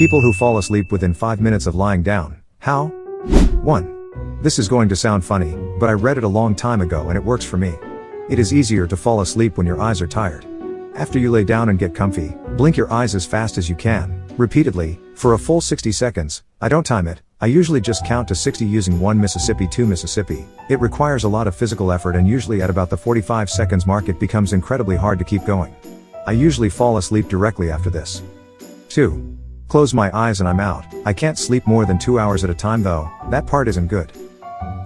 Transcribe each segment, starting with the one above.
People who fall asleep within 5 minutes of lying down. How? 1. This is going to sound funny, but I read it a long time ago and it works for me. It is easier to fall asleep when your eyes are tired. After you lay down and get comfy, blink your eyes as fast as you can, repeatedly, for a full 60 seconds. I don't time it. I usually just count to 60 using 1 Mississippi 2 Mississippi. It requires a lot of physical effort and usually at about the 45 seconds mark it becomes incredibly hard to keep going. I usually fall asleep directly after this. 2. Close my eyes and I'm out. I can't sleep more than 2 hours at a time though, that part isn't good.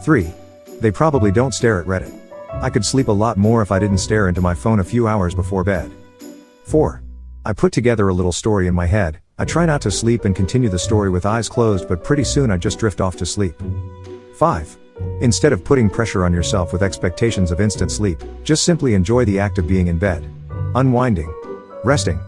3. They probably don't stare at Reddit. I could sleep a lot more if I didn't stare into my phone a few hours before bed. 4. I put together a little story in my head. I try not to sleep and continue the story with eyes closed, but pretty soon I just drift off to sleep. 5. Instead of putting pressure on yourself with expectations of instant sleep, just simply enjoy the act of being in bed. Unwinding. Resting.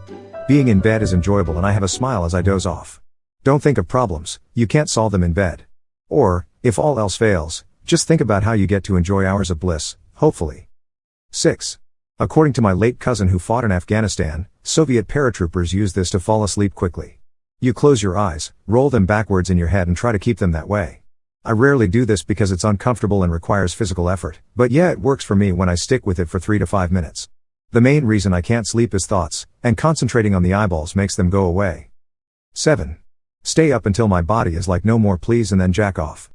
Being in bed is enjoyable and I have a smile as I doze off. Don't think of problems, you can't solve them in bed. Or, if all else fails, just think about how you get to enjoy hours of bliss, hopefully. 6. According to my late cousin who fought in Afghanistan, Soviet paratroopers use this to fall asleep quickly. You close your eyes, roll them backwards in your head and try to keep them that way. I rarely do this because it's uncomfortable and requires physical effort, but yeah, it works for me when I stick with it for 3 to 5 minutes. The main reason I can't sleep is thoughts, and concentrating on the eyeballs makes them go away. 7. Stay up until my body is like no more please and then jack off.